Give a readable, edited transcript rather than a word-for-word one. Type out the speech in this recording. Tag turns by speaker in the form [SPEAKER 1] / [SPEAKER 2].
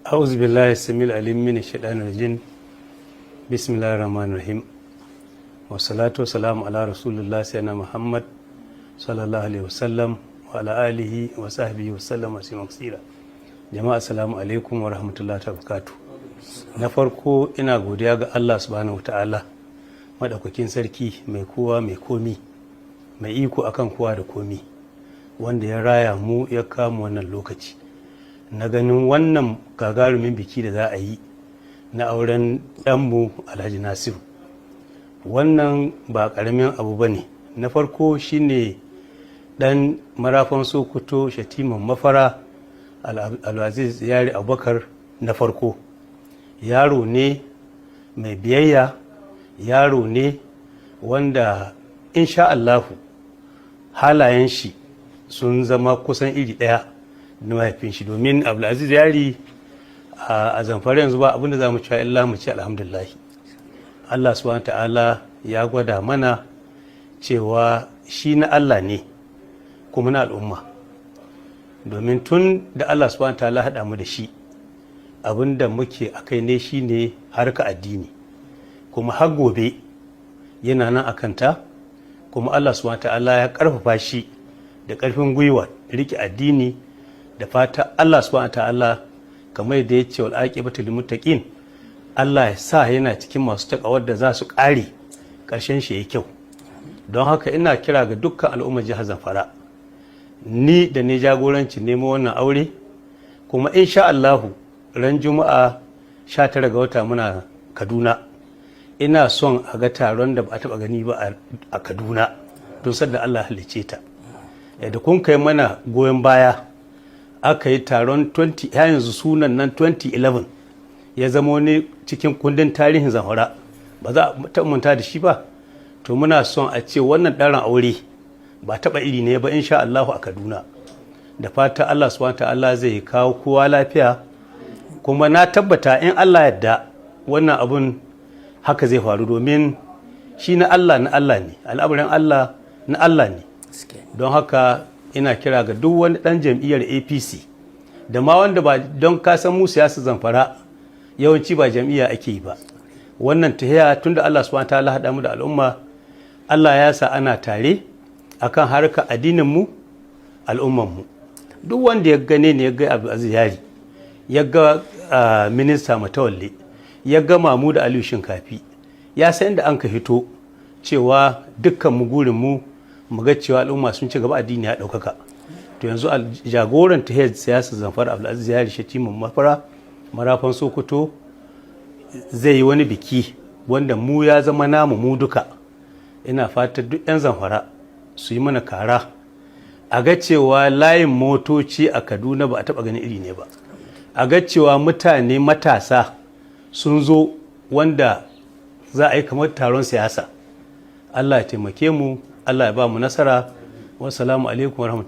[SPEAKER 1] أعوذ بالله السميع العليم من الشيطان الرجيم بسم الله الرحمن الرحيم والصلاة والسلام على رسول الله سيدنا محمد صلى الله عليه وسلم وعلى آله وصحبه وسلم وسلم كثيرا. Jama'a assalamu alaikum wa rahmatullahi wa barakatuh. Na farko ina godiya ga Allah subhanahu wataala madaukakin sarki mai kowa mai komi mai iko akan kowa da komi wanda ya raya mu ya kama wannan lokaci na ganin wannan gagarumin biki da za a yi na auren ɗanmu Alhaji Nasiru. Wannan ba ƙaramin abu ba ne. Na farko shine ɗan marafan Sokoto Shatiman Mafara Abdulaziz Yari Abubakar na farko. Yaro ne mai biyayya, yaro ne wanda insha Allahu halayen shi sun zama kusan iri ɗaya na mahaifin shi, domin Abdulaziz Yari a Zamfara yanzu ba abinda za mu ci illa mu ci alhamdulillah. Allah subhanahu ta'ala ya gwada mana cewa shi na Allah ne kuma na al'umma, domin tun da Allah subhanahu ta'ala haɗa mu da shi abinda muke akai ne shine harka addini, kuma har gobe yana nan akanta, kuma Allah subhanahu ta'ala ya ƙarfafa shi da ƙarfin gwiwa rike addini da fata Allah subhanahu ta'ala kamar da ya ce wal aqibatu lil muttaqin, Allah ya sa yana cikin masu takawar da za su ƙare ƙarshen shi ya kyau. Don haka ina kira ga dukkan al'ummar jihar Zamfara, ni da ne jagoranci nemo wannan aure, kuma insha Allahu ran Juma'a 19 ga wata muna Kaduna. Ina son a ga taron da ba a taɓa gani ba a Kaduna don sadda Allah halicce ta. Da kun kai mana goyon baya aka yi taron yanzu sunan nan 2011 ya zama wani cikin kundin tarihin Zamfara, ba za a manta da shi ba. To muna son a ce wannan ɗaran aure ba taɓa iri ne ba insha Allahu a Kaduna, da fata Allah subhanahu ta'ala zai kawo kowa lafiya, kuma na tabbata in Allah yadda wannan abun haka zai faru, domin shi na Allah ne, al'amarin Allah na Allah ne. Don haka ina kira ga duk wani ɗan jam'iyyar APC da ma wanda ba, don kasan mu siyasa Zamfara yawanci ba jam'iyya ake yi ba. Wannan tahiya tunda Allah subhanahu ta'ala haɗa mu da al'umma, Allah ya sa ana tare akan harkar addinin mu, al'umman mu. Duk wanda ya gane ne, ya ga Abdulaziz Yari, ya ga minista Matawalle, ya ga Mahmud Aliyu Shinkafi, ya san da an ka hito cewa dukkan mu gurin mu ga cewa al'umma sun ci gaba, addini ya ɗaukaka. To yanzu jagoran tahiyar siyasar Zamfara Abdulaziz Yari Shatiman Mafara marafan Sokoto zai yi wani biki wanda mu ya zama namu mu duka. Ina fata duk 'yan Zamfara su yi mana kara a ga cewa layin motoci a Kaduna ba a taɓa ganin iri ne ba, a ga cewa mutane matasa sun zo wanda za a yi kamar taron siyasa. Allah ya taimake mu, Allah ya ba mu nasara. Wassalamu alaikum warahmatullahi.